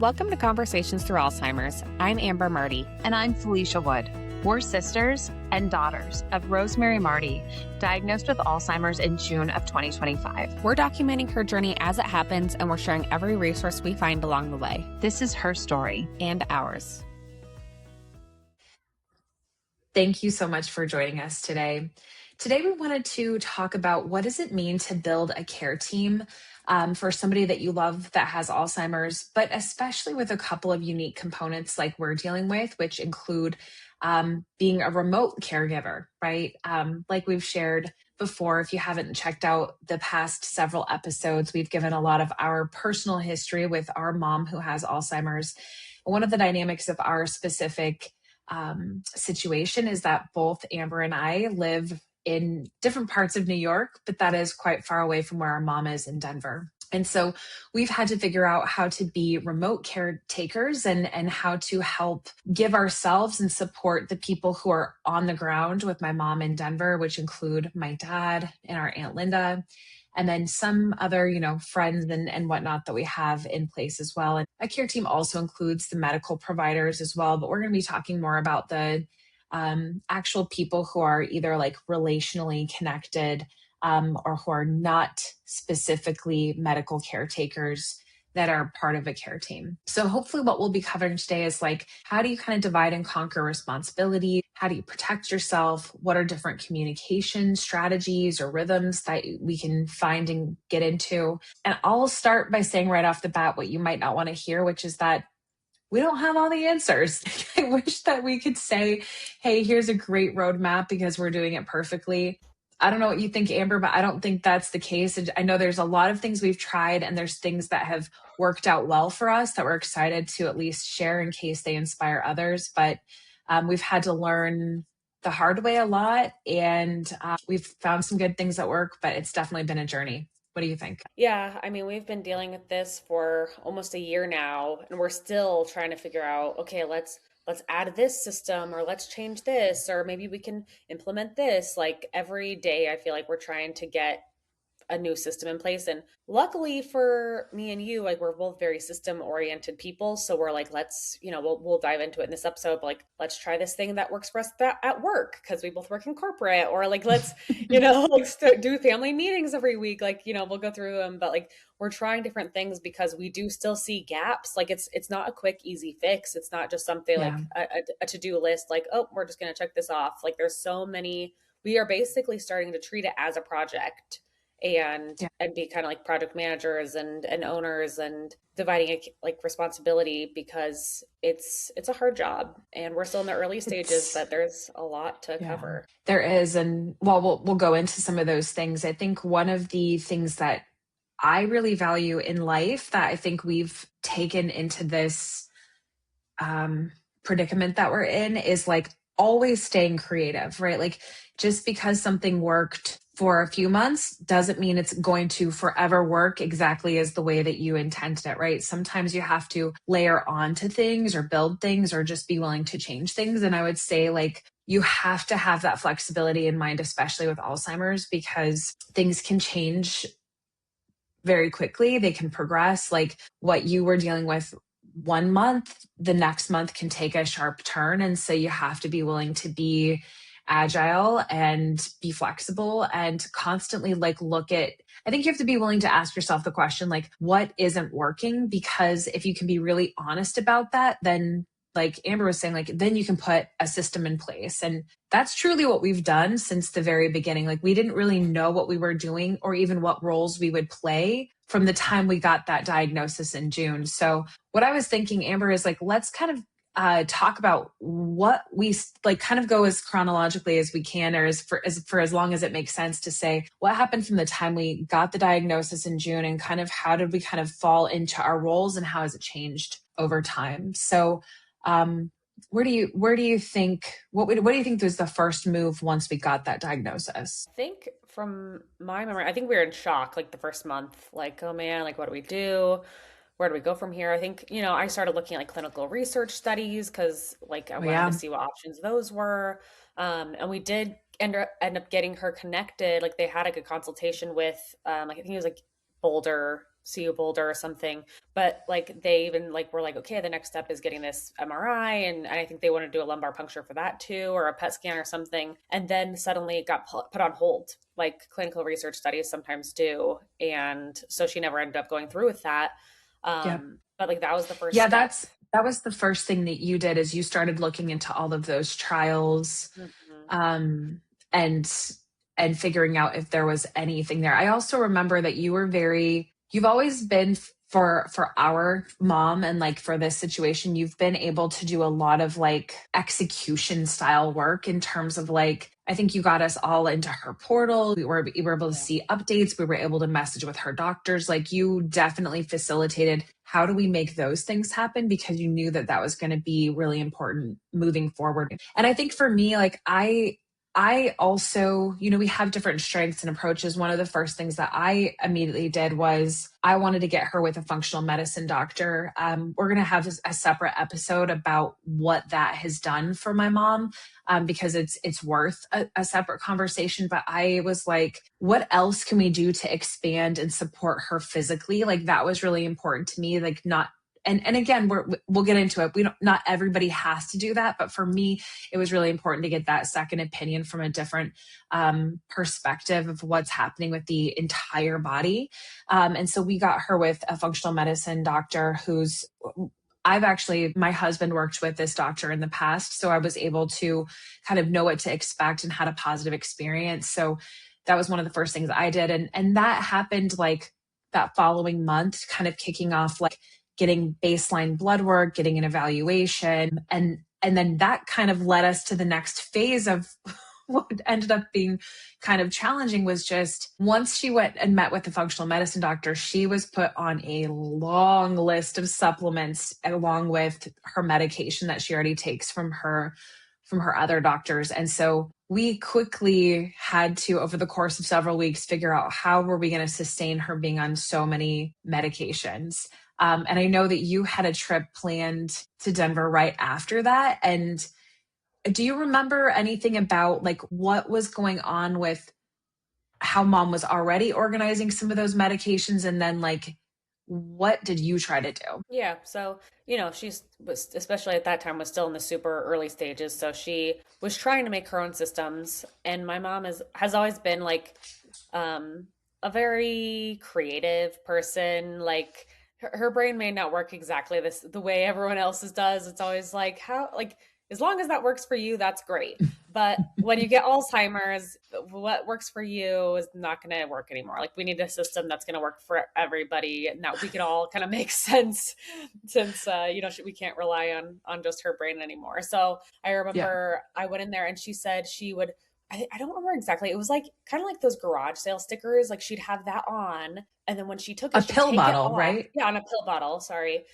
Welcome to Conversations Through Alzheimer's. I'm Amber Marty. And I'm Felicia Wood. We're sisters and daughters of Rosemary Marty, diagnosed with Alzheimer's in June of 2025. We're documenting her journey as it happens, and we're sharing every resource we find along the way. This is her story. And ours. Thank you so much for joining us today. Today, we wanted to talk about what does it mean to build a care team for somebody that you love that has Alzheimer's, but especially with a couple of unique components like we're dealing with, which include being a remote caregiver, right? Like we've shared before, if you haven't checked out the past several episodes, we've given a lot of our personal history with our mom who has Alzheimer's. One of the dynamics of our specific situation is that both Amber and I live in different parts of New York, but that is quite far away from where our mom is in Denver. And so we've had to figure out how to be remote caretakers and how to help give ourselves and support the people who are on the ground with my mom in Denver, which include my dad and our Aunt Linda, and then some other, friends and whatnot that we have in place as well. And a care team also includes the medical providers as well, but we're going to be talking more about the actual people who are either like relationally connected or who are not specifically medical caretakers that are part of a care team. So hopefully what we'll be covering today is like, how do you kind of divide and conquer responsibility? How do you protect yourself? What are different communication strategies or rhythms that we can find and get into? And I'll start by saying right off the bat what you might not want to hear, which is that we don't have all the answers. I wish that we could say, hey, here's a great roadmap because we're doing it perfectly. I don't know what you think, Amber, but I don't think that's the case. I know there's a lot of things we've tried and there's things that have worked out well for us that we're excited to at least share in case they inspire others. But we've had to learn the hard way a lot, and we've found some good things that work, but it's definitely been a journey. What do you think? Yeah, I mean, we've been dealing with this for almost a year now, and we're still trying to figure out, okay, let's add this system, or let's change this, or maybe we can implement this. Like every day, I feel like we're trying to get a new system in place. And luckily for me and you, like we're both very system oriented people. So we're like, let's, we'll dive into it in this episode, but like, let's try this thing that works for us at work, because we both work in corporate, or like, let's, do family meetings every week. Like, we'll go through them, but like, we're trying different things because we do still see gaps. Like it's not a quick, easy fix. It's not just something like a to-do list, like, oh, we're just going to check this off. Like there's so many, we are basically starting to treat it as a project and be kind of like project managers and owners and dividing like responsibility, because it's a hard job and we're still in the early stages, but there's a lot to cover. There is. And we'll go into some of those things. I think one of the things that I really value in life that I think we've taken into this predicament that we're in is like always staying creative, right? Like just because something worked for a few months doesn't mean it's going to forever work exactly as the way that you intended it, right? Sometimes you have to layer onto things or build things or just be willing to change things. And I would say like you have to have that flexibility in mind, especially with Alzheimer's, because things can change very quickly. They can progress. Like what you were dealing with 1 month, the next month can take a sharp turn. And so you have to be willing to be agile and be flexible and constantly like I think you have to be willing to ask yourself the question, like, what isn't working? Because if you can be really honest about that, then like Amber was saying, like, then you can put a system in place. And that's truly what we've done since the very beginning. Like we didn't really know what we were doing or even what roles we would play from the time we got that diagnosis in June. So what I was thinking, Amber, is like, let's kind of talk about what we like, kind of go as chronologically as we can, or for as long as it makes sense to say what happened from the time we got the diagnosis in June and kind of how did we kind of fall into our roles and how has it changed over time. So what do you think was the first move once we got that diagnosis? I think from my memory, I think we were in shock like the first month, like, oh man, like what do we do? Where do we go from here? I think, I started looking at like clinical research studies because like I wanted to see what options those were. And we did end up getting her connected. Like they had like a consultation with, I think it was like Boulder see you Boulder or something. But like they even like were like, okay, the next step is getting this MRI, and I think they want to do a lumbar puncture for that too, or a PET scan or something. And then suddenly it got put on hold, like clinical research studies sometimes do. And so she never ended up going through with that. Yeah. But like that was the first Yeah, step. that was the first thing that you did is you started looking into all of those trials, Mhm. um, and figuring out if there was anything there. I also remember that you've always been for our mom and like for this situation, you've been able to do a lot of like execution style work in terms of like, I think you got us all into her portal. We were able to Yeah. see updates. We were able to message with her doctors. Like you definitely facilitated how do we make those things happen because you knew that that was going to be really important moving forward. And I think for me, like I also, you know, we have different strengths and approaches. One of the first things that I immediately did was I wanted to get her with a functional medicine doctor. We're going to have a separate episode about what that has done for my mom, because it's worth a separate conversation. But I was like, what else can we do to expand and support her physically? Like that was really important to me. Like not. And again, we'll get into it. We don't, not everybody has to do that. But for me, it was really important to get that second opinion from a different perspective of what's happening with the entire body. And so we got her with a functional medicine doctor who's my husband worked with this doctor in the past. So I was able to kind of know what to expect and had a positive experience. So that was one of the first things I did. And that happened like that following month, kind of kicking off like getting baseline blood work, getting an evaluation. And then that kind of led us to the next phase of what ended up being kind of challenging was just once she went and met with the functional medicine doctor, she was put on a long list of supplements along with her medication that she already takes from her other doctors. And so we quickly had to, over the course of several weeks, figure out how were we going to sustain her being on so many medications. And I know that you had a trip planned to Denver right after that. And do you remember anything about like what was going on with how mom was already organizing some of those medications? And then like, what did you try to do? Yeah, so she's was especially at that time was still in the super early stages, so she was trying to make her own systems. And my mom has always been like um a very creative person. Like her brain may not work exactly the way everyone else's does. It's always like how like as long as that works for you, that's great. But when you get Alzheimer's, what works for you is not going to work anymore. Like we need a system that's going to work for everybody, and that we can all kind of make sense since we can't rely on just her brain anymore. So I Yeah. remember I went in there and she said she would. I don't remember exactly. It was like kind of like those garage sale stickers. Like she'd have that on, and then when she took A it, she'd pill take it bottle, off. right? Yeah, on a pill bottle. Sorry.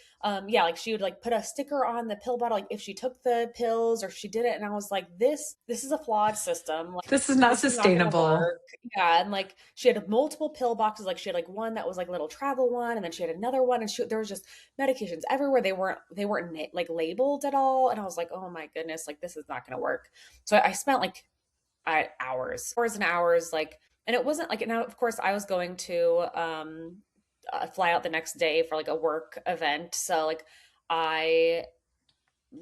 Yeah, like she would like put a sticker on the pill bottle, like if she took the pills or if she did it. And I was like, this is a flawed system. Like This is not this is not gonna sustainable. work. Yeah, and like she had multiple pill boxes. Like she had like one that was like a little travel one, and then she had another one, and there was just medications everywhere. They weren't like labeled at all, and I was like, oh my goodness, like this is not gonna work. So I spent like hours and hours, like, and it wasn't like now. Of course, I was going to fly out the next day for like a work event, so like I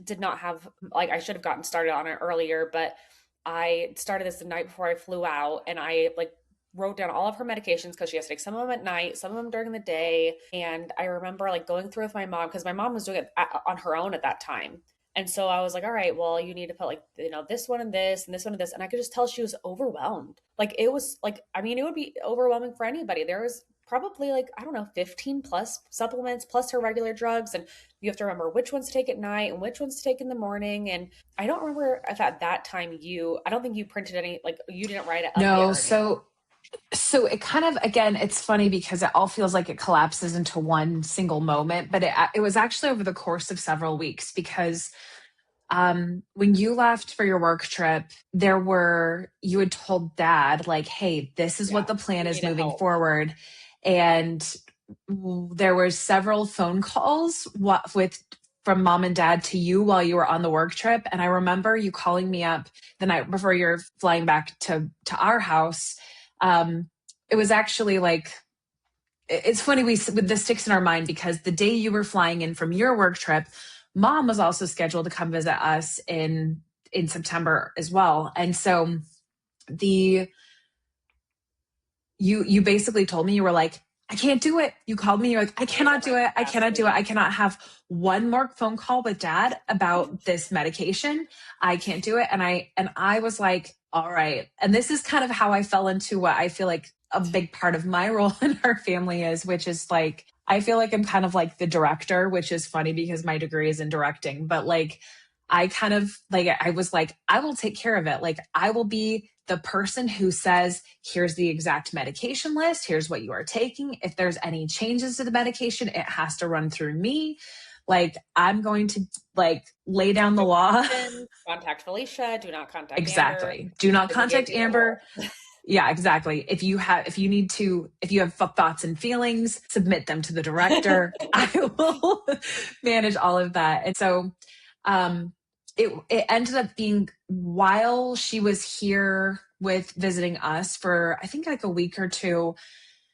did not have like I should have gotten started on it earlier, but I started this the night before I flew out, and I like wrote down all of her medications because she has to take some of them at night, some of them during the day. And I remember like going through with my mom because my mom was doing it on her own at that time. And so I was like, all right, well, you need to put like, this one and this and this one and this. And I could just tell she was overwhelmed. Like it was like, I mean, it would be overwhelming for anybody. There was probably like, I don't know, 15 plus supplements plus her regular drugs. And you have to remember which ones to take at night and which ones to take in the morning. And I don't remember if at that time I don't think you printed any, like you didn't write it up yet No, or anything. so it kind of again it's funny because it all feels like it collapses into one single moment, but it was actually over the course of several weeks because when you left for your work trip, you had told dad, like, hey, this is what Yeah. the plan We is needed moving help. forward. And there were several phone calls from mom and dad to you while you were on the work trip. And I remember you calling me up the night before you're flying back to our house. It was actually like it's funny, this sticks in our mind because the day you were flying in from your work trip, mom was also scheduled to come visit us in September as well. And so the you basically told me, you were like, I can't do it. You called me, you're like, I cannot do it. I cannot do it. I cannot have one more phone call with dad about this medication. I can't do it. And I was like, all right. And this is kind of how I fell into what I feel like a big part of my role in our family is, which is like, I feel like I'm kind of like the director, which is funny because my degree is in directing, but like, I kind of like, I was like, I will take care of it. Like, I will be the person who says, here's the exact medication list. Here's what you are taking. If there's any changes to the medication, it has to run through me. Like, I'm going to like lay down the law. Contact Felicia. Do not contact Exactly. Amber. Do not contact Amber. Yeah, exactly. If you have thoughts and feelings, submit them to the director. I will manage all of that. And so, it ended up being, while she was here with visiting us for, I think like a week or two,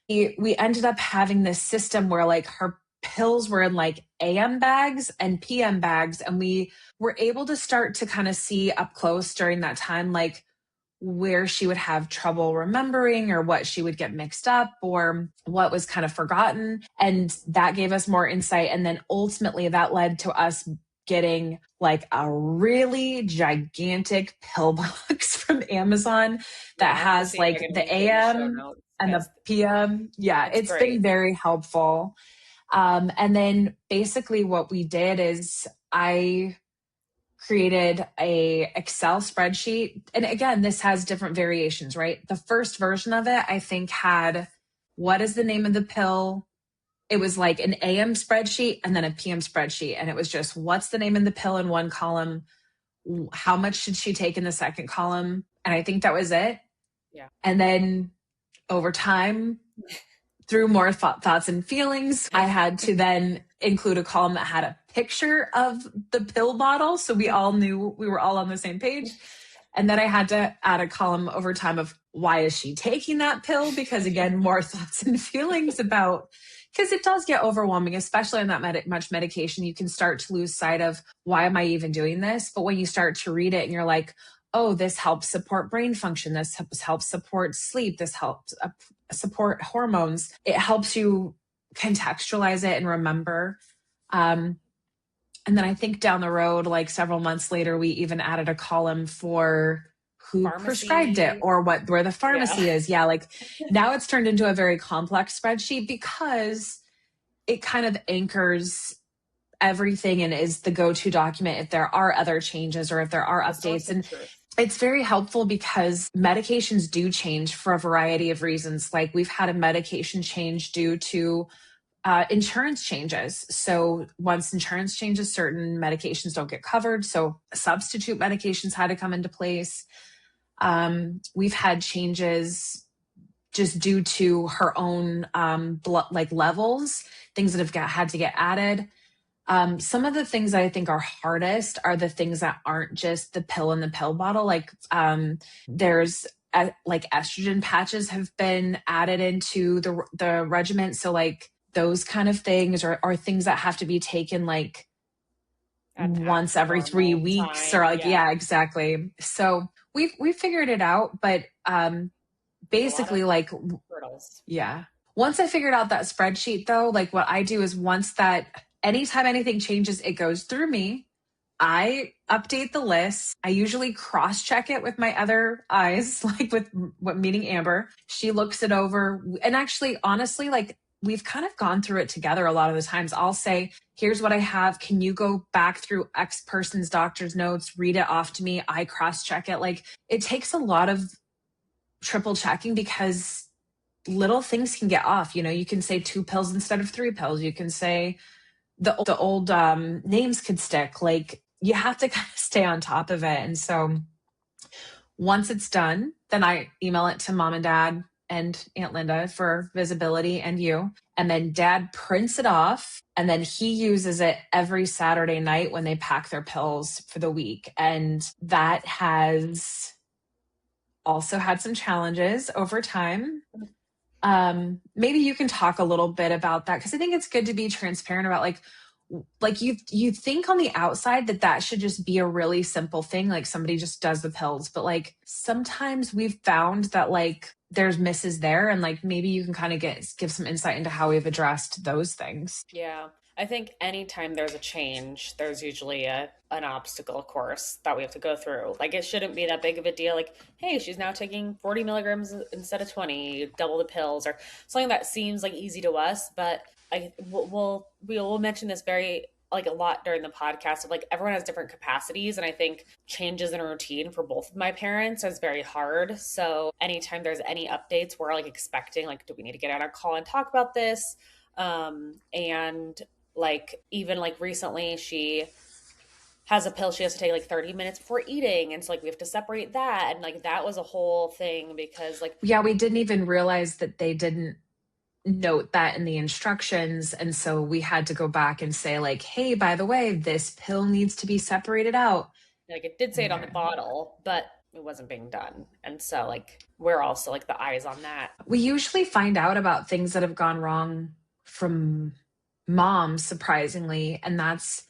we ended up having this system where like her pills were in like AM bags and PM bags. And we were able to start to kind of see up close during that time, like where she would have trouble remembering or what she would get mixed up or what was kind of forgotten. And that gave us more insight. And then ultimately that led to us getting like a really gigantic pill box from Amazon that has like the AM and the PM. Yeah, it's been very helpful. And then basically what we did is I created a Excel spreadsheet. And again, this has different variations, right? The first version of it, I think, had what is the name of the pill? It was like an AM spreadsheet and then a PM spreadsheet. And it was just what's the name of the pill in one column? How much should she take in the second column? And I think that was it. Yeah. And then over time, through more thoughts and feelings, I had to then include a column that had a picture of the pill bottle. So we all knew we were all on the same page. And then I had to add a column over time of why is she taking that pill? Because again, more thoughts and feelings about, because it does get overwhelming, especially on that much medication. You can start to lose sight of why am I even doing this? But when you start to read it and you're like, oh, this helps support brain function. This helps support sleep. This helps support hormones. It helps you contextualize it and remember. And then I think down the road, like several months later, we even added a column for who prescribed it or where the pharmacy is. Yeah, like now it's turned into a very complex spreadsheet because it kind of anchors everything and is the go-to document if there are other changes or if there are updates. And it's very helpful because medications do change for a variety of reasons. Like we've had a medication change due to insurance changes. So once insurance changes, certain medications don't get covered. So substitute medications had to come into place. We've had changes just due to her own blood like levels, things that have had to get added. Some of the things that I think are hardest are the things that aren't just the pill in the pill bottle. Like there's like estrogen patches have been added into the regimen. So like those kind of things are things that have to be taken like once every 3 weeks or like, yeah, exactly. So we figured it out, but basically like, yeah. Once I figured out that spreadsheet though, like what I do is anytime anything changes, it goes through me. I update the list. I usually cross-check it with my other eyes, like with what meeting Amber. She looks it over. And actually, honestly, like we've kind of gone through it together a lot of the times. I'll say, here's what I have. Can you go back through X person's doctor's notes, read it off to me? I cross-check it. Like it takes a lot of triple checking because little things can get off. You know, you can say 2 pills instead of 3 pills. You can say the old names could stick. Like you have to kind of stay on top of it. And so once it's done, then I email it to mom and dad and Aunt Linda for visibility and you. And then dad prints it off and then he uses it every Saturday night when they pack their pills for the week. And that has also had some challenges over time. Maybe you can talk a little bit about that, because I think it's good to be transparent about like you think on the outside that that should just be a really simple thing, like somebody just does the pills, but like sometimes we've found that like there's misses there, and like maybe you can kind of give some insight into how we've addressed those things. Yeah. I think anytime there's a change, there's usually an obstacle course that we have to go through. Like it shouldn't be that big of a deal. Like, hey, she's now taking 40 milligrams instead of 20, double the pills, or something that seems like easy to us. But we will mention this very like a lot during the podcast of like everyone has different capacities, and I think changes in a routine for both of my parents is very hard. So anytime there's any updates, we're like expecting like, do we need to get on a call and talk about this? And like even like recently she has a pill she has to take like 30 minutes before eating, and so like we have to separate that, and like that was a whole thing because like Yeah, we didn't even realize that they didn't note that in the instructions, and so we had to go back and say like, hey, by the way, this pill needs to be separated out. it did say it on the bottle, but it wasn't being done, and so like we're also like the eyes on that. We usually find out about things that have gone wrong from moms, surprisingly, and that's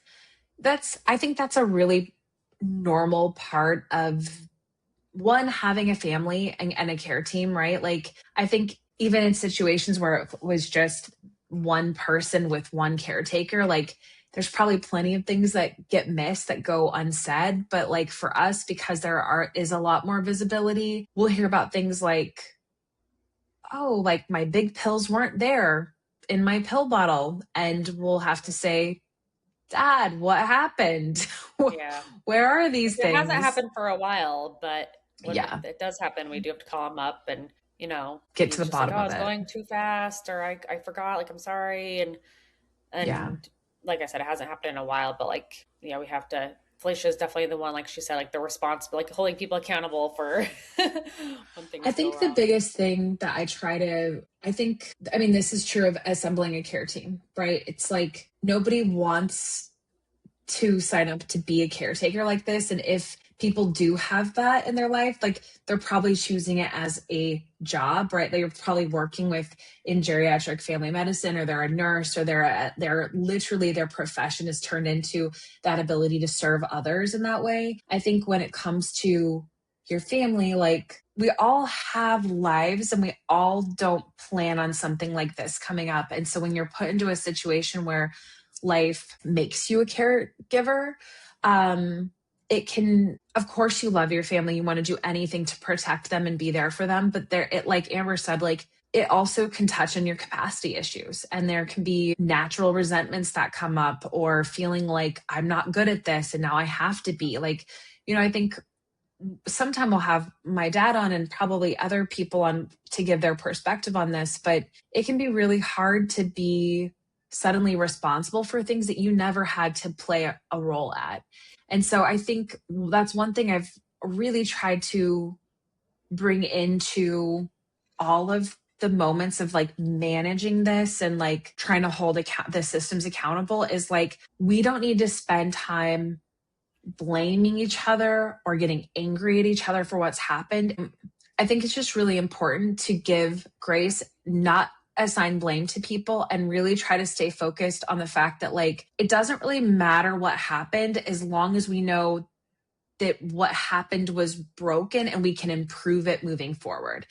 I think that's a really normal part of one, having a family and a care team, right? Like I think even in situations where it was just one person with one caretaker, like there's probably plenty of things that get missed that go unsaid. But like for us, because is a lot more visibility, we'll hear about things like, oh, like my big pills weren't there in my pill bottle. And we'll have to say, Dad, what happened? Yeah. Where are these It hasn't things? happened for a while, but when Yeah, it does happen, we do have to call him up, and get to he's the just like, bottom "Oh, of it's it. going too fast," or I forgot, like I'm sorry, Yeah. and like I said, it hasn't happened in a while, but like we have to. Felicia is definitely the one, like she said, like the responsible, like holding people accountable for when I things go think the wrong. biggest thing that I mean, this is true of assembling a care team, right? It's like nobody wants to sign up to be a caretaker like this. And if people do have that in their life, like they're probably choosing it as a job, right? They're probably working in geriatric family medicine, or they're a nurse, or they're literally their profession is turned into that ability to serve others in that way. I think when it comes to your family, like we all have lives and we all don't plan on something like this coming up. And so when you're put into a situation where life makes you a caregiver, it can, of course, you love your family, you want to do anything to protect them and be there for them, but like Amber said, like it also can touch on your capacity issues, and there can be natural resentments that come up, or feeling like I'm not good at this and now I have to be like, I think sometime we'll have my dad on and probably other people on to give their perspective on this, but it can be really hard to be suddenly responsible for things that you never had to play a role at. And so I think that's one thing I've really tried to bring into all of the moments of like managing this and like trying to hold the systems accountable, is like we don't need to spend time blaming each other or getting angry at each other for what's happened. I think it's just really important to give grace, not assign blame to people, and really try to stay focused on the fact that like it doesn't really matter what happened as long as we know that what happened was broken and we can improve it moving forward.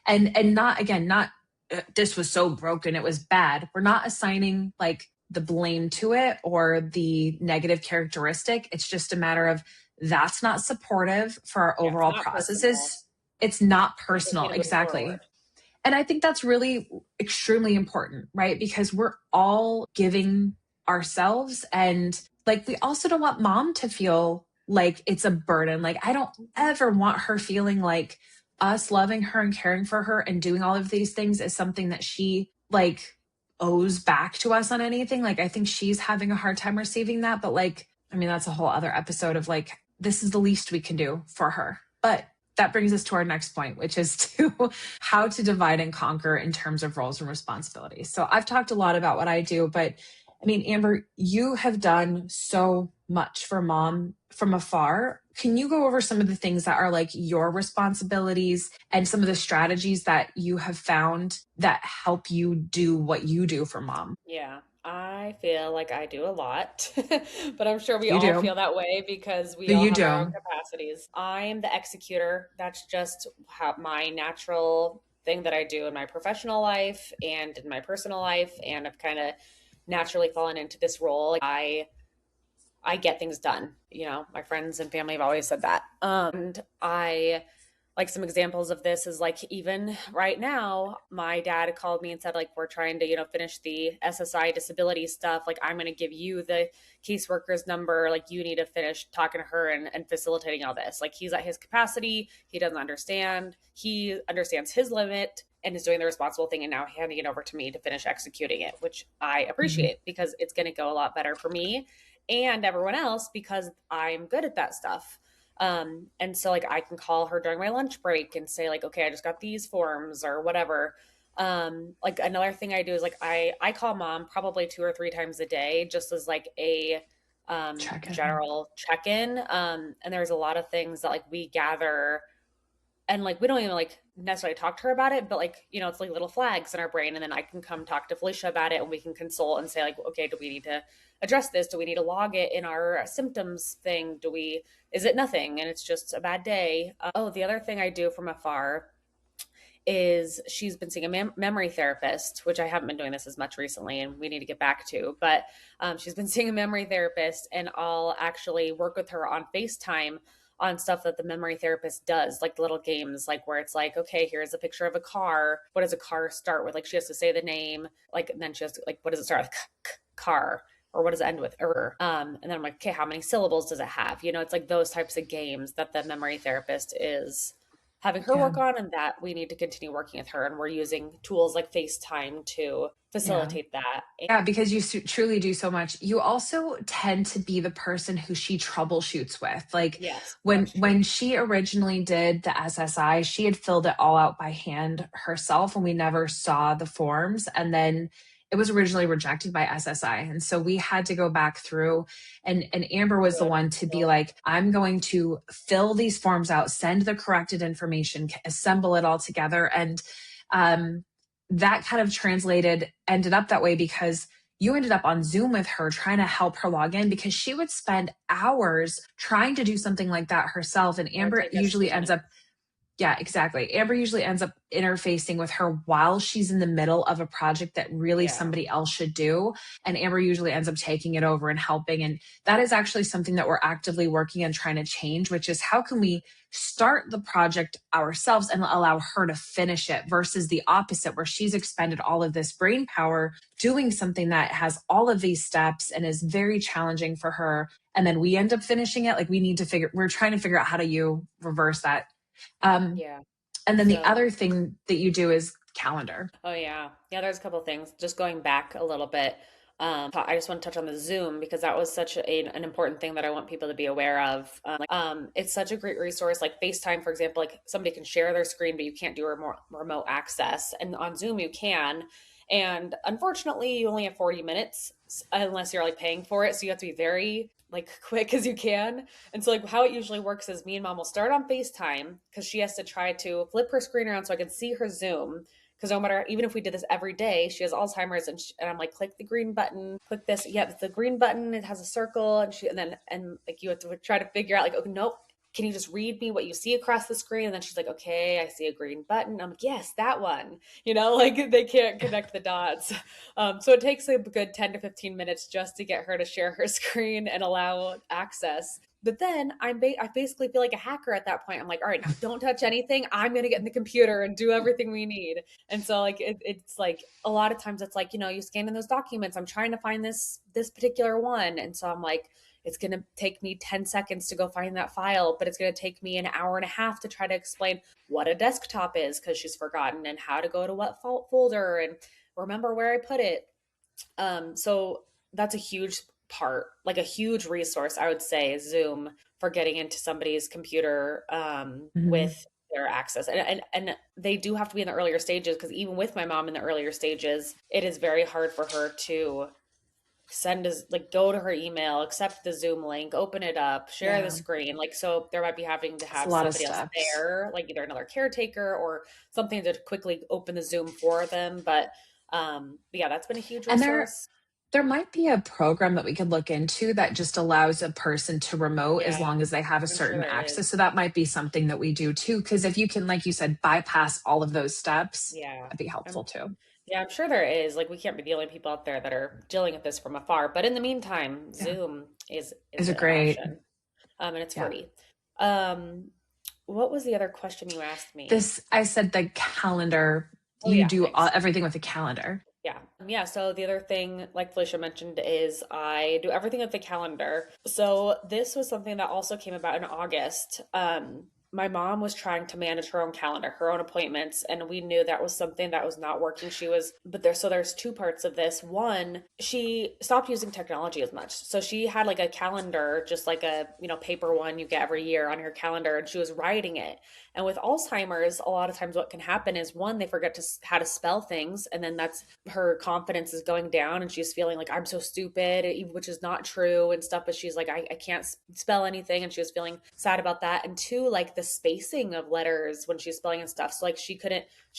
And not, again, not this was so broken, it was bad. We're not assigning like the blame to it or the negative characteristic. It's just a matter of that's not supportive for our Yeah, it's overall not personal. processes. It's not We just need personal. to move forward. Exactly. And I think that's really extremely important, right? Because we're all giving ourselves, and like we also don't want mom to feel like it's a burden. Like I don't ever want her feeling like us loving her and caring for her and doing all of these things is something that she like owes back to us on anything. Like I think she's having a hard time receiving that, but like I mean that's a whole other episode of like this is the least we can do for her. But that brings us to our next point, which is to how to divide and conquer in terms of roles and responsibilities. So I've talked a lot about what I do, but I mean, Amber, you have done so much for mom from afar. Can you go over some of the things that are like your responsibilities and some of the strategies that you have found that help you do what you do for mom? Yeah, I feel like I do a lot, but I'm sure we You all do. feel that way because we No, all you have our own do. capacities. I am the executor. That's just how my natural thing that I do in my professional life and in my personal life, and I've kind of naturally fallen into this role. I get things done. You know, my friends and family have always said that. And I like some examples of this is like even right now, my dad called me and said like we're trying to, finish the SSI disability stuff. Like I'm gonna give you the caseworker's number. Like you need to finish talking to her and facilitating all this. Like he's at his capacity, he doesn't understand. He understands his limit and is doing the responsible thing and now handing it over to me to finish executing it, which I Mhm. appreciate because it's gonna go a lot better for me and everyone else because I'm good at that stuff. And so like I can call her during my lunch break and say like, okay, I just got these forms or whatever. Like another thing I do is like I call mom probably 2 or 3 times a day just as like a Check in. general check-in. And there's a lot of things that like we gather and like we don't even like necessarily talk to her about it, but like it's like little flags in our brain, and then I can come talk to Felicia about it, and we can consult and say like, okay, do we need to address this? Do we need to log it in our symptoms thing? Do we? Is it nothing and it's just a bad day? Oh, the other thing I do from afar is she's been seeing a memory therapist, which I haven't been doing this as much recently, and we need to get back to. But she's been seeing a memory therapist, and I'll actually work with her on FaceTime on stuff that the memory therapist does, like little games, like where it's like, okay, here's a picture of a car. What does a car start with? Like she has to say the name, like, and then she has to, like, what does it start with? Car. Or what does it end with? And then I'm like, okay, how many syllables does it have? It's like those types of games that the memory therapist is having her Yeah. work on, and that we need to continue working with her. And we're using tools like FaceTime to Yeah. facilitate that. Yeah, because you truly do so much. You also tend to be the person who she troubleshoots with. Like Yes, when that's true. when she originally did the SSI, she had filled it all out by hand herself and we never saw the forms, and then it was originally rejected by SSI. And so we had to go back through, and Amber was the Good. one to be like, I'm going to fill these forms out, send the corrected information, assemble it all together. And um that kind of ended up that way because you ended up on Zoom with her trying to help her log in because she would spend hours trying to do something like that herself. And It would Amber take us usually 2 minutes. ends up, yeah, exactly. Amber usually ends up interfacing with her while she's in the middle of a project that really Yeah. somebody else should do. And Amber usually ends up taking it over and helping. And that is actually something that we're actively working on trying to change, which is how can we start the project ourselves and allow her to finish it versus the opposite, where she's expended all of this brain power doing something that has all of these steps and is very challenging for her. And then we end up finishing it. Like we're trying to figure out how do you reverse that. Um, Yeah. and then the So, other thing that you do is calendar. oh yeah. Yeah, there's a couple of things. Just going back a little bit. I just want to touch on the Zoom because that was such an important thing that I want people to be aware of. It's such a great resource. Like FaceTime, for example, like somebody can share their screen, but you can't do remote access. And on Zoom, you can. And unfortunately, you only have 40 minutes unless you're like paying for it. So you have to be very like quick as you can. And so like how it usually works is me and mom will start on FaceTime because she has to try to flip her screen around so I can see her Zoom. Because no matter, even if we did this every day, she has Alzheimer's, and I'm like, click the green button, click this. Yeah, it's the green button. It has a circle, and like you have to try to figure out like, okay, nope. Can you just read me what you see across the screen? And then she's like, okay, I see a green button. I'm like, yes, that one. Like they can't connect the dots. So it takes a good 10 to 15 minutes just to get her to share her screen and allow access. But then I basically feel like a hacker at that point. I'm like, all right, now don't touch anything. I'm going to get in the computer and do everything we need. And so like it's like a lot of times it's like, you scan in those documents. I'm trying to find this particular one. And so I'm like, it's going to take me 10 seconds to go find that file, but it's going to take me an hour and a half to try to explain what a desktop is because she's forgotten and how to go to what folder and remember where I put it. So that's a huge part, like a huge resource, I would say, is Zoom for getting into somebody's computer Mhm. with their access. And they do have to be in the earlier stages because even with my mom in the earlier stages, it is very hard for her to send us like go to her email, accept the Zoom link, open it up, share the Yeah. screen. Like so there might be having to It's a have lot of somebody else steps. there, like either another caretaker or something to quickly open the Zoom for them. But yeah, that's been a huge And there resource. there might be a program that we could look into that just allows a person to remote as Yeah, long as they have a I'm sure certain there access. So is. that might be something that we do too. Because if you can, like you said, bypass all of those steps, Yeah. that'd be helpful I'm too. yeah, I'm sure there is. Like we can't be the only people out there that are dealing with this from afar. But in the meantime, Yeah. Zoom is Is it an great? option. And it's Yeah. free. Um, what was the other question you asked me? I said the calendar, Oh you yeah, do thanks. everything with a calendar. Yeah. Yeah. So the other thing, like Felicia mentioned, is I do everything with the calendar. So this was something that also came about in August. My mom was trying to manage her own calendar, her own appointments, and we knew that was something that was not working. But there's two parts of this. One, she stopped using technology as much. So she had like a calendar, just like a, paper one you get every year on her calendar, and she was writing it. And with Alzheimer's, a lot of times what can happen is one, they forget how to spell things, and then that's her confidence is going down, and she's feeling like I'm so stupid, which is not true and stuff. But she's like, I can't spell anything, and she was feeling sad about that. And two, like the spacing of letters when she's spelling and stuff. So like she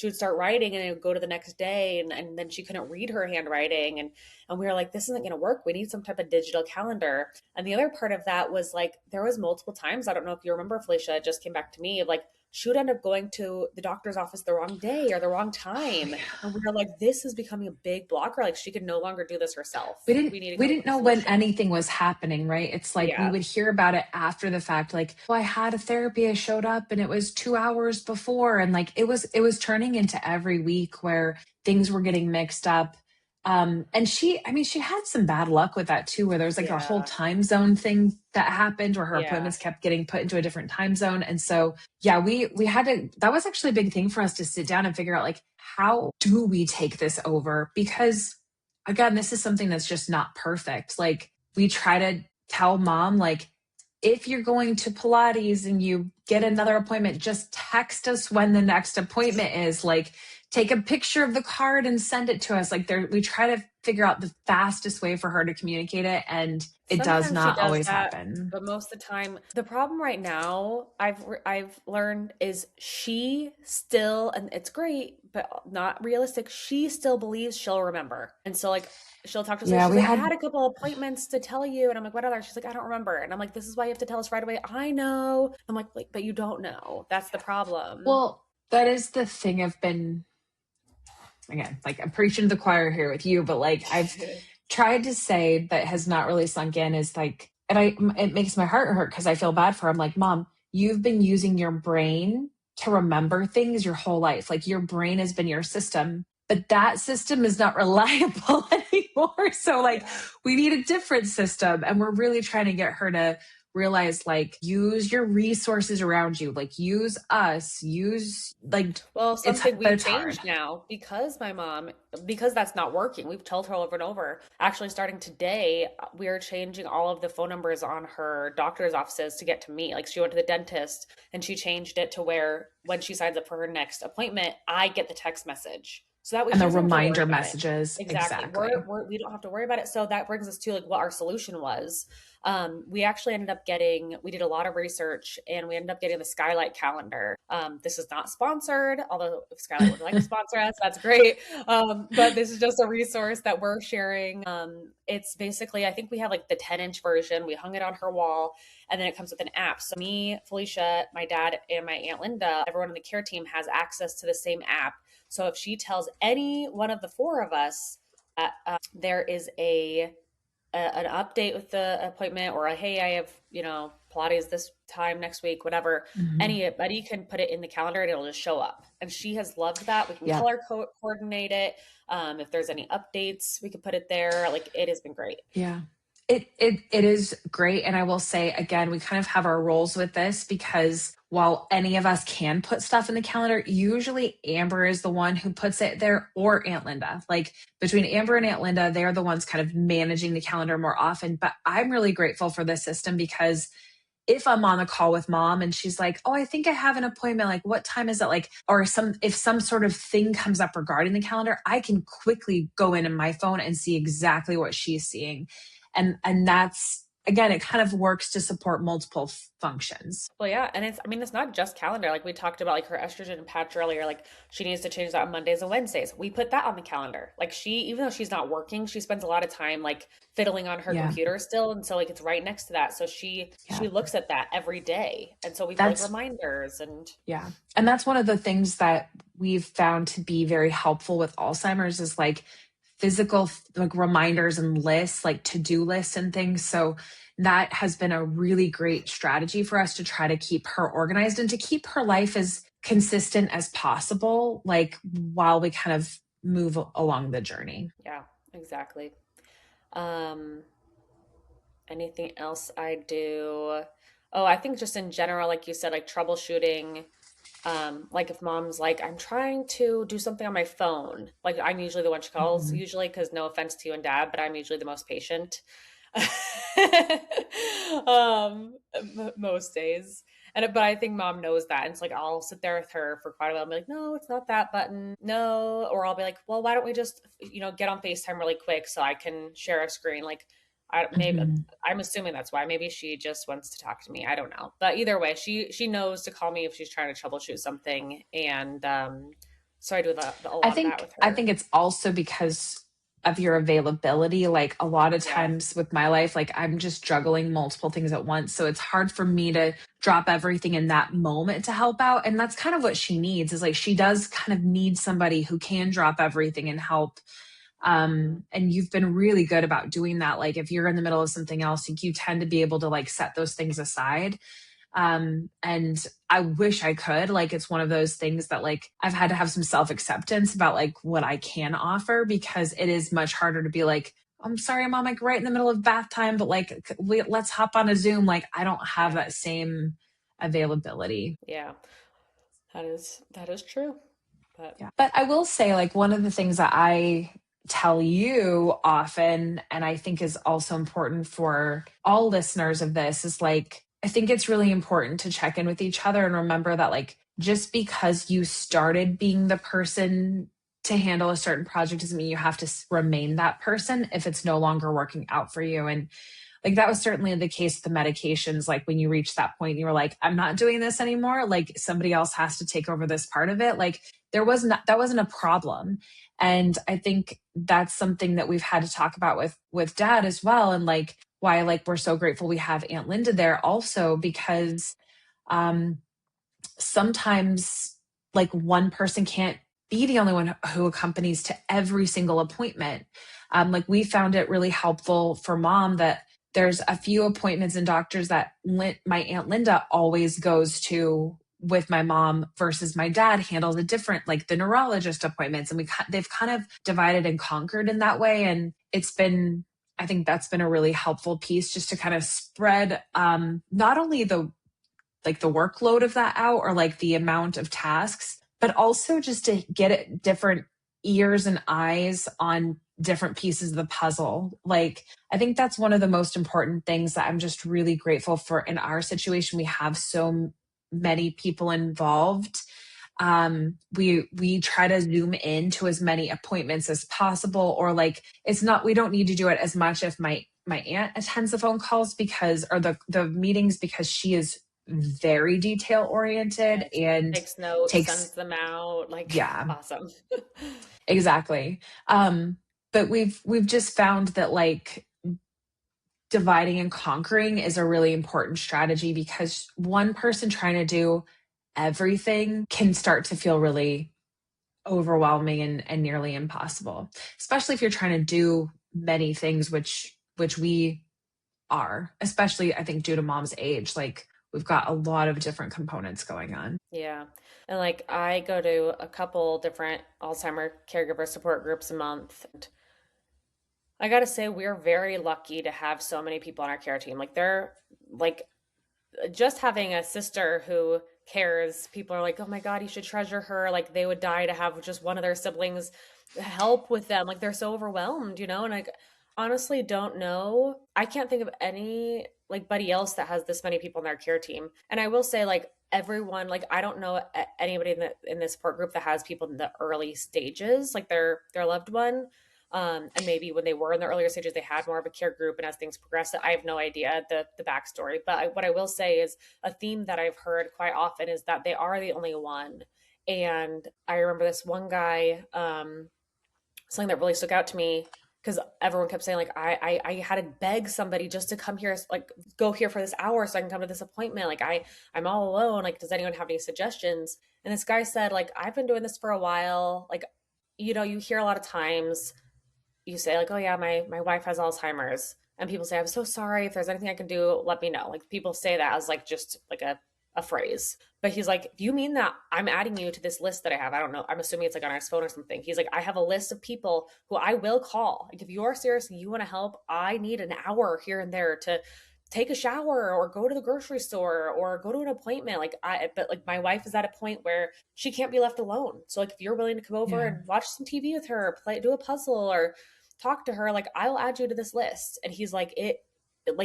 would start writing, and it would go to the next day, and then she couldn't read her handwriting, and we were like, this isn't going to work. We need some type of digital calendar. And the other part of that was like there was multiple times, I don't know if you remember, Felicia, it just came back to me, of like she would end up going to the doctor's office the wrong day or the wrong Oh time. yeah. And we were like, this is becoming a big blocker. Like she could no longer do this herself. We didn't We need to we come up didn't with a know when solution. anything was happening, right? It's like we Yeah. would hear about it after the fact, like, oh, I had a therapy, I showed up and it was 2 hours before. And like it was turning into every week where things were getting mixed up. And she had some bad luck with that too, where there was like a whole Yeah. time zone thing that happened where her Yeah. appointments kept getting put into a different time zone. And so yeah, we had to, that was actually a big thing for us to sit down and figure out like, how do we take this over? Because again, this is something that's just not perfect. Like we try to tell mom, like, if you're going to Pilates and you get another appointment, just text us when the next appointment is. Like, take a picture of the card and send it to us. Like, we try to figure out the fastest way for her to communicate it, and it does Sometimes she not does always that, happen. but most of the time, the problem right now I've learned is she still, and it's great, but not realistic. She still believes she'll remember, and so like she'll talk to us later. Yeah, She's we like, I had had a couple appointments to tell you, and I'm like, what other? She's like, I don't remember, and I'm like, this is why you have to tell us right away. I know. I'm like, but you don't know. That's the problem. well, that is the thing. I've been again, like I'm preaching to the choir here with you, but like I've tried to say that has not really sunk in is like, and it makes my heart hurt because I feel bad for her. I'm like, Mom, you've been using your brain to remember things your whole life. Like your brain has been your system, but that system is not reliable anymore. So like Yeah. we need a different system. And we're really trying to get her to realize like use your resources around you, like use us, use like Well, something but we've it's hard. changed now because because that's not working. We've told her over and over. Actually, starting today, we're changing all of the phone numbers on her doctor's offices to get to me. Like she went to the dentist and she changed it to where when she signs up for her next appointment, I get the text message. So that way And she the doesn't have to worry reminder about it. messages. Exactly. Exactly. We don't have to worry about it. So that brings us to like what our solution was. We actually ended up getting, we did a lot of research and we ended up getting the Skylight calendar. This is not sponsored, although if Skylight would like to sponsor us, that's great. But this is just a resource that we're sharing. It's basically, I think we have like the 10-inch version. We hung it on her wall and then it comes with an app. So me, Felicia, my dad, and my Aunt Linda, everyone on the care team has access to the same app. So if she tells any one of the four of us that there is an update with the appointment or a hey, I have Pilates this time next week, whatever. Mhm. Anybody can put it in the calendar and it'll just show up. And she has loved that. We can Yeah. color coordinate it. If there's any updates, we could put it there. Like it has been great. Yeah. It is great. And I will say again, we kind of have our roles with this because while any of us can put stuff in the calendar, usually Amber is the one who puts it there or Aunt Linda. Like between Amber and Aunt Linda, they're the ones kind of managing the calendar more often. But I'm really grateful for this system because if I'm on a call with mom and she's like, oh, I think I have an appointment, like what time is it? Like, or if some sort of thing comes up regarding the calendar, I can quickly go in my phone and see exactly what she's seeing. And that's, again, it kind of works to support multiple functions. Well, yeah, and I mean, it's not just calendar. Like we talked about, like her estrogen patch earlier. Like she needs to change that on Mondays and Wednesdays. We put that on the calendar. Like even though she's not working, she spends a lot of time like fiddling on her Yeah. computer still, and so like it's right next to that. So she Yeah. looks at that every day, and so we put like That's reminders and Yeah. And that's one of the things that we've found to be very helpful with Alzheimer's is like physical like reminders and lists, like to-do lists and things. So that has been a really great strategy for us to try to keep her organized and to keep her life as consistent as possible, like while we kind of move along the journey. yeah, exactly. Um, Anything else I do? Oh, I think just in general, like you said, like troubleshooting. Like if mom's like, I'm trying to do something on my phone, like I'm usually the one she calls, Mhm. usually, because no offense to you and dad, but I'm usually the most patient. Most days. But I think mom knows that. And it's like I'll sit there with her for quite a while and be like, no, it's not that button. No. Or I'll be like, well, why don't we just, get on FaceTime really quick so I can share a screen? Like maybe Mhm. I'm assuming that's why. Maybe she just wants to talk to me. I don't know. But either way, she knows to call me if she's trying to troubleshoot something. And so I do a I lot of that think with I her. think it's also because of your availability. Like a lot of Yeah. times with my life, like I'm just juggling multiple things at once. So it's hard for me to drop everything in that moment to help out. And that's kind of what she needs is like she does kind of need somebody who can drop everything and help. Mhm. And you've been really good about doing that. Like if you're in the middle of something else, you tend to be able to like set those things aside. And I wish I could. Like it's one of those things that like I've had to have some self-acceptance about like what I can offer because it is much harder to be like, I'm sorry, mom, like right in the middle of bath time, but like let's hop on a Zoom. Like I don't have Yeah. that same availability. Yeah. That is true. But Yeah. But I will say, like, one of the things that I tell you often, and I think is also important for all listeners of this, is like, I think it's really important to check in with each other and remember that, like, just because you started being the person to handle a certain project doesn't mean you have to remain that person if it's no longer working out for you. And like that was certainly the case with the medications. Like when you reach that point, you were like, I'm not doing this anymore. Like somebody else has to take over this part of it. Like that wasn't a problem. And I think that's something that we've had to talk about with dad as well. And like why like we're so grateful we have Aunt Linda there also because um sometimes like one person can't be the only one who accompanies to every single appointment. Like we found it really helpful for mom that there's a few appointments and doctors that my Aunt Linda always goes to with my mom versus my dad handles a different like the neurologist appointments and they've kind of divided and conquered in that way and it's been I think that's been a really helpful piece just to kind of spread not only the workload of that out or like the amount of tasks, but also just to get it different ears and eyes on different pieces of the puzzle. Like, I think that's one of the most important things that I'm just really grateful for in our situation. We have so many people involved. We try to zoom in to as many appointments as possible, or like it's not, we don't need to do it as much if my aunt attends the phone calls because or the meetings because she is very detail yeah, oriented and takes notes, sends takes them out. Like yeah, awesome. exactly. But we've just found that like dividing and conquering is a really important strategy because one person trying to do everything can start to feel really overwhelming and nearly impossible, especially if you're trying to do many things, which we are, especially I think due to mom's age. Like we've got a lot of different components going on. Yeah. And like I go to a couple different Alzheimer caregiver support groups a month. And I gotta say, we're very lucky to have so many people on our care team. Like they're like just having a sister who cares. People are like, oh my God, you should treasure her. Like they would die to have just one of their siblings help with them. Like they're so overwhelmed, And like Honestly don't know. I can't think of any like buddy else that has this many people in their care team. And I will say like everyone, like I don't know anybody in this support group that has people in the early stages, like their loved one. And maybe when they were in the earlier stages, they had more of a care group, and as things progressed, I have no idea the backstory. But what I will say is a theme that I've heard quite often is that they are the only one. And I remember this one guy, something that really stuck out to me because everyone kept saying like I had to beg somebody just to come here, like go here for this hour so I can come to this appointment. Like I'm all alone. Like, does anyone have any suggestions? And this guy said like I've been doing this for a while. Like, you hear a lot of times you say like, oh yeah, my wife has Alzheimer's, and people say I'm so sorry. If there's anything I can do, let me know. Like people say that as like just like a phrase. But he's like, do you mean that I'm adding you to this list that I have? I don't know. I'm assuming it's like on his phone or something. He's like, I have a list of people who I will call. Like, if you are serious and you want to help, I need an hour here and there to take a shower or go to the grocery store or go to an appointment. But like my wife is at a point where she can't be left alone. So like, if you're willing to come over Yeah. and watch some TV with her, do a puzzle or talk to her, like I'll add you to this list. And he's like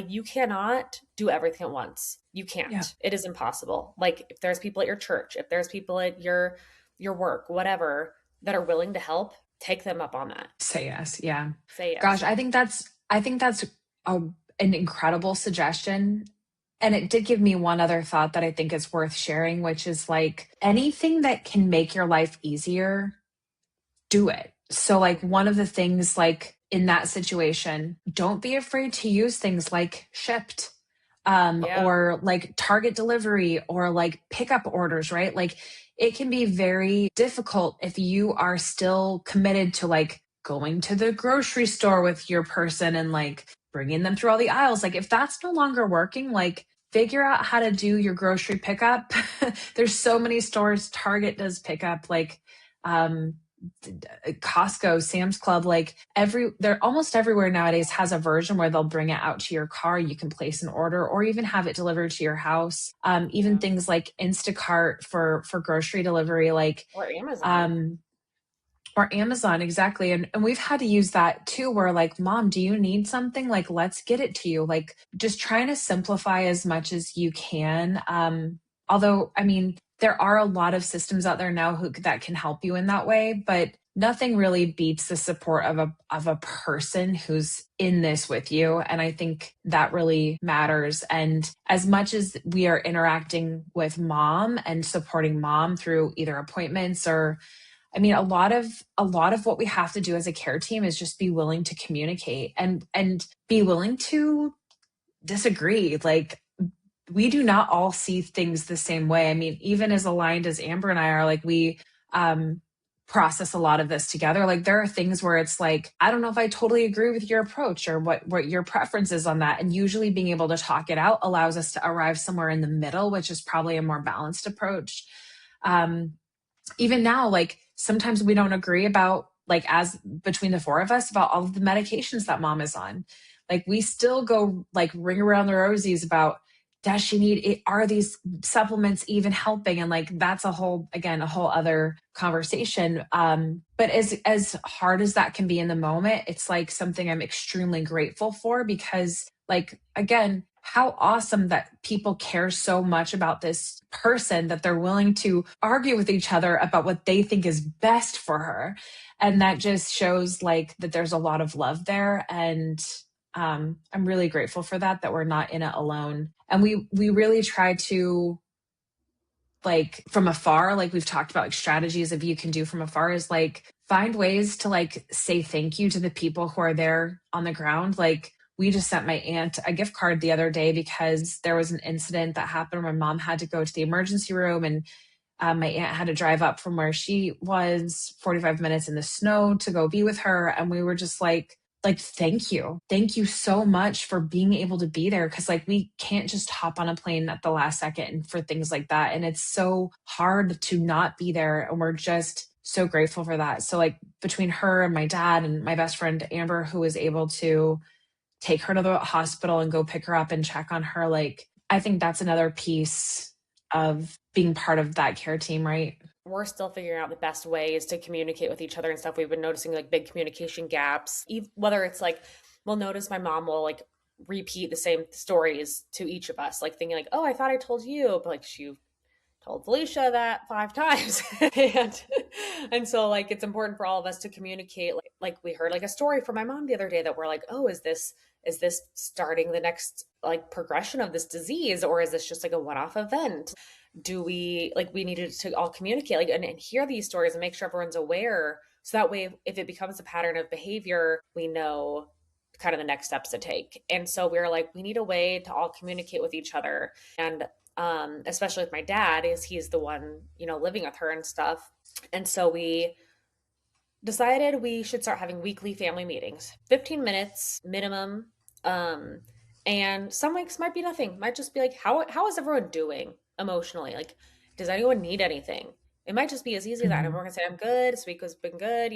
you cannot do everything at once. You Yeah. can't. It is impossible. Like if there's people at your church, if there's people at your work, whatever, that are willing to help, take them up on that. Say yes. Yeah. Say Gosh, yes. I think that's a, an incredible suggestion. And it did give me one other thought that I think is worth sharing, which is like anything that can make your life easier, do it. So, like, one of the things, like, in that situation, don't be afraid to use things like Shipped, Yeah. or like Target delivery or like pickup orders, right? Like, it can be very difficult if you are still committed to like going to the grocery store with your person and like bringing them through all the aisles. Like, if that's no longer working, like, figure out how to do your grocery pickup. There's so many stores. Target does pickup, like, um, Costco, Sam's Club, like they're almost everywhere nowadays has a version where they'll bring it out to your car. You can place an order or even have it delivered to your house. Even Yeah. things like Instacart for grocery delivery, like, Or Amazon. um, or Amazon, exactly. And we've had to use that too, where like, mom, do you need something? Like, let's get it to you. Like, just trying to simplify as much as you can. Although, I mean, there are a lot of systems out there now that can help you in that way, but nothing really beats the support of a person who's in this with you. And I think that really matters. And as much as we are interacting with mom and supporting mom through either appointments or, I mean, a lot of what we have to do as a care team is just be willing to communicate and be willing to disagree. Like, we do not all see things the same way. I mean, even as aligned as Amber and I are, like, we um process a lot of this together. Like, there are things where it's like, I don't know if I totally agree with your approach or what your preference is on that. And usually being able to talk it out allows us to arrive somewhere in the middle, which is probably a more balanced approach. Um, Even now, like, sometimes we don't agree about, like, as between the four of us, about all of the medications that mom is on. Like, we still go like ring around the rosies about, does she need it, are these supplements even helping? And like, that's a whole other conversation. But as hard as that can be in the moment, it's like something I'm extremely grateful for, because, like, again, how awesome that people care so much about this person that they're willing to argue with each other about what they think is best for her. And that just shows, like, that there's a lot of love there. And I'm really grateful for that we're not in it alone. And we really try to, like, from afar, like we've talked about, like, strategies of you can do from afar is like find ways to like say thank you to the people who are there on the ground. Like, we just sent my aunt a gift card the other day because there was an incident that happened where my mom had to go to the emergency room, and my aunt had to drive up from where she was 45 minutes in the snow to go be with her. And we were just like, thank you. Thank you so much for being able to be there. Cause like, we can't just hop on a plane at the last second and for things like that. And it's so hard to not be there. And we're just so grateful for that. So, like, between her and my dad and my best friend, Amber, who was able to take her to the hospital and go pick her up and check on her, like, I think that's another piece of being part of that care team, right? We're still figuring out the best ways to communicate with each other and stuff. We've been noticing like big communication gaps, whether it's like we'll notice my mom will like repeat the same stories to each of us, like thinking like, oh, I thought I told you, but like she told Felicia that 5 times. And so like it's important for all of us to communicate. Like we heard like a story from my mom the other day that we're like, oh, is this starting the next like progression of this disease, or is this just like a one-off event? Do we like we needed to all communicate like and hear these stories and make sure everyone's aware, so that way if it becomes a pattern of behavior, we know kind of the next steps to take. And so we were like, we need a way to all communicate with each other. And especially with my dad, is he's the one, living with her and stuff. And so we decided we should start having weekly family meetings, 15 minutes minimum. Um, and some weeks might be nothing, might just be like, how is everyone doing emotionally? Like, does anyone need anything? It might just be as easy as that. And Mhm. everyone can say, I'm good. This week has been good.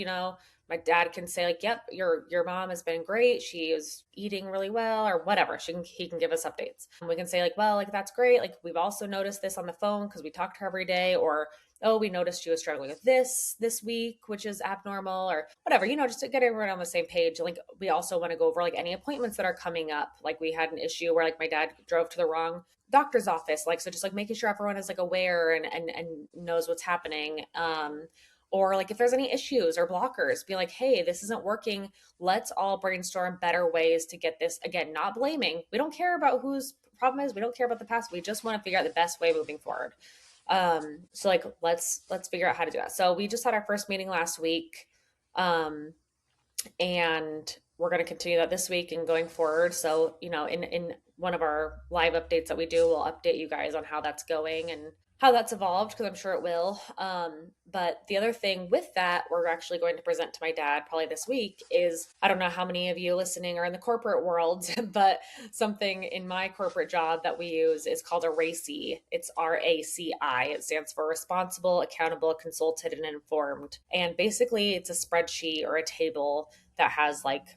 My dad can say like, yep, your mom has been great. She is eating really well or whatever. He can give us updates. And we can say like, well, like that's great. Like we've also noticed this on the phone because we talk to her every day, or oh, we noticed she was struggling with this week, which is abnormal, or whatever, just to get everyone on the same page. Like we also want to go over like any appointments that are coming up. Like we had an issue where like my dad drove to the wrong doctor's office. Like, so just like making sure everyone is like aware and knows what's happening. Or like if there's any issues or blockers, be like, hey, this isn't working. Let's all brainstorm better ways to get this. Again, not blaming. We don't care about whose problem is. We don't care about the past. We just want to figure out the best way moving forward. So like let's figure out how to do that. So we just had our first meeting last week. Um, and we're going to continue that this week and going forward. So, in one of our live updates that we do, we'll update you guys on how that's going and how that's evolved, because I'm sure it will. But the other thing with that, we're actually going to present to my dad probably this week is, I don't know how many of you listening are in the corporate world, but something in my corporate job that we use is called a RACI. It's RACI. It stands for Responsible, Accountable, Consulted, and Informed. And basically, it's a spreadsheet or a table that has like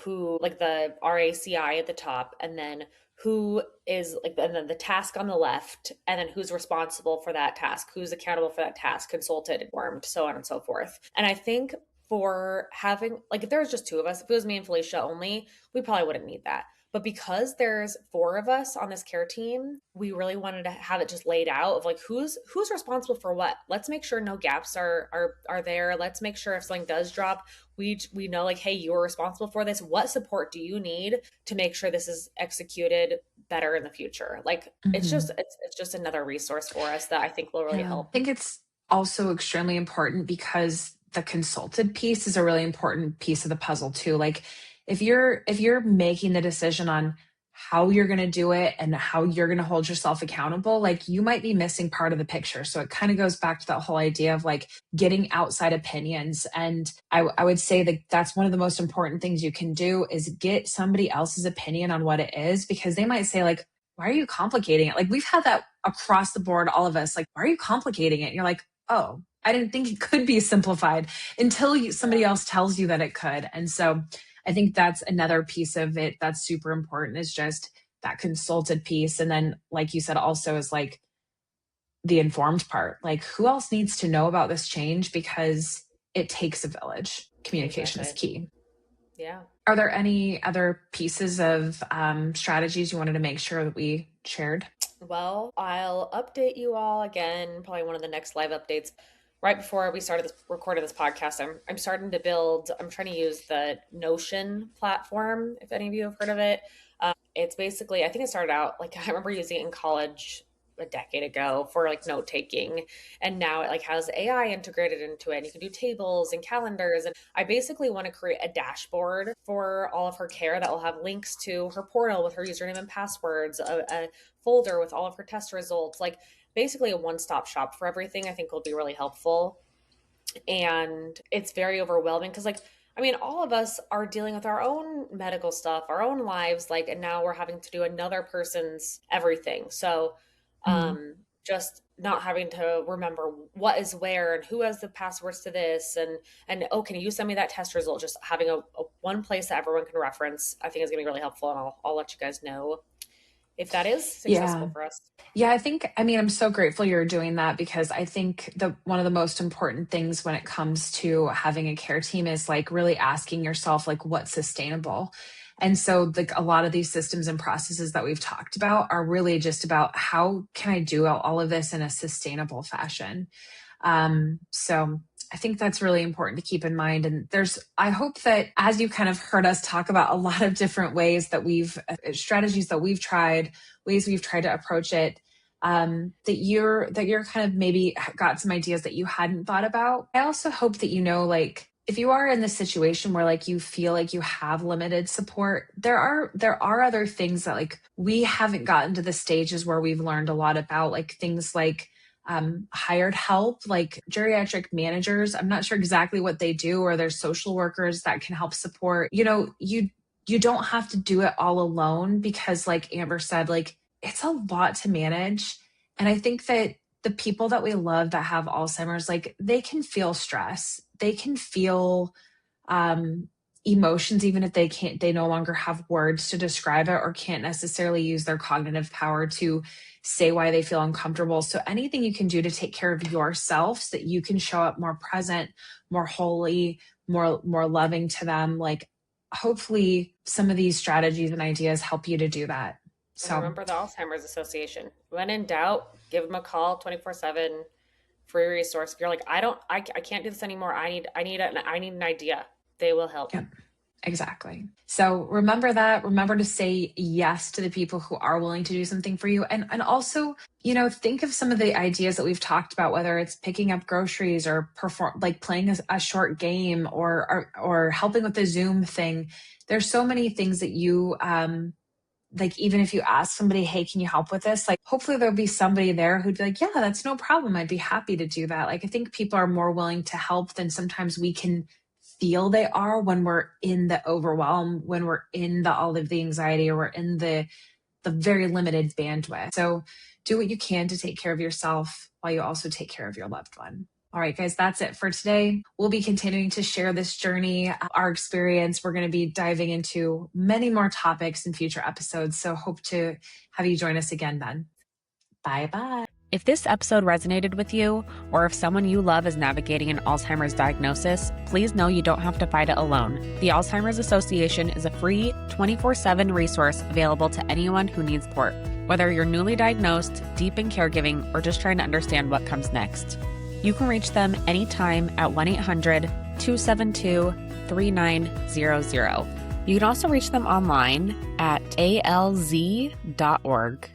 who, like the RACI at the top, and then who is like, and then the task on the left, and then who's responsible for that task, who's accountable for that task, consulted, informed, so on and so forth. And I think for having like, if there was just two of us, if it was me and Felicia only, we probably wouldn't need that. But because there's four of us on this care team, we really wanted to have it just laid out of like who's responsible for what. Let's make sure no gaps are there. Let's make sure if something does drop, we know like, hey, you're responsible for this. What support do you need to make sure this is executed better in the future? Like Mhm. it's just another resource for us that I think will really Yeah. I help. think it's also extremely important because the consulted piece is a really important piece of the puzzle too. Like if you're making the decision on how you're going to do it and how you're going to hold yourself accountable, like you might be missing part of the picture. So it kind of goes back to that whole idea of like getting outside opinions. And I would say that that's one of the most important things you can do is get somebody else's opinion on what it is, because they might say like, why are you complicating it? Like we've had that across the board, all of us, like, why are you complicating it? And you're like, oh, I didn't think it could be simplified until somebody else tells you that it could. And so I think that's another piece of it that's super important, is just that consulted piece. And then, like you said, also is like the informed part. Like, who else needs to know about this change? Because it takes a village. Communication is Exactly. key. Yeah. Are there any other pieces of strategies you wanted to make sure that we shared? Well, I'll update you all again, probably one of the next live updates. Right before we started this recorded this podcast, I'm starting to build. I'm trying to use the Notion platform. If any of you have heard of it, it's basically, I think it started out like, I remember using it in college a decade ago for like note taking, and now it like has AI integrated into it, and you can do tables and calendars. And I basically want to create a dashboard for all of her care that will have links to her portal with her username and passwords, a folder with all of her test results, like basically a one-stop shop for everything. I think will be really helpful. And it's very overwhelming because like, I mean, all of us are dealing with our own medical stuff, our own lives, like, and now we're having to do another person's everything. So Mhm. just not having to remember what is where and who has the passwords to this, and oh, can you send me that test result? Just having a one place that everyone can reference, I think is gonna be really helpful, and I'll let you guys know. if that is accessible Yeah. for us. Yeah, I mean, I'm so grateful you're doing that because I think one of the most important things when it comes to having a care team is like really asking yourself, like, what's sustainable? And so, like, a lot of these systems and processes that we've talked about are really just about how can I do all of this in a sustainable fashion? So I think that's really important to keep in mind. And I hope that as you kind of heard us talk about a lot of different ways that strategies that we've tried, ways we've tried to approach it, that you're kind of maybe got some ideas that you hadn't thought about. I also hope that, like, if you are in this situation where like you feel like you have limited support, there are other things that like we haven't gotten to the stages where we've learned a lot about, like things like hired help, like geriatric managers. I'm not sure exactly what they do, or there's social workers that can help support. You don't have to do it all alone because, like Amber said, like it's a lot to manage. And I think that the people that we love that have Alzheimer's, like they can feel stress, they can feel emotions, even if they no longer have words to describe it or can't necessarily use their cognitive power to say why they feel uncomfortable. So anything you can do to take care of yourself so that you can show up more present, more wholly, more loving to them, like hopefully some of these strategies and ideas help you to do that. And So remember the Alzheimer's Association. When in doubt, give them a call 24/7, free resource. If you're like, I can't do this anymore. I need an idea. They will help. yeah. Exactly. So remember that. Remember to say yes to the people who are willing to do something for you. And also, think of some of the ideas that we've talked about, whether it's picking up groceries or playing a short game or helping with the Zoom thing. There's so many things that you like, even if you ask somebody, hey, can you help with this? Like, hopefully there'll be somebody there who'd be like, yeah, that's no problem. I'd be happy to do that. Like, I think people are more willing to help than sometimes we can feel they are when we're in the overwhelm, when we're in all of the anxiety, or we're in the very limited bandwidth. So do what you can to take care of yourself while you also take care of your loved one. All right, guys, that's it for today. We'll be continuing to share this journey, our experience. We're going to be diving into many more topics in future episodes. So hope to have you join us again then. Bye-bye. If this episode resonated with you, or if someone you love is navigating an Alzheimer's diagnosis, please know you don't have to fight it alone. The Alzheimer's Association is a free 24/7 resource available to anyone who needs support, whether you're newly diagnosed, deep in caregiving, or just trying to understand what comes next. You can reach them anytime at 1-800-272-3900. You can also reach them online at alz.org.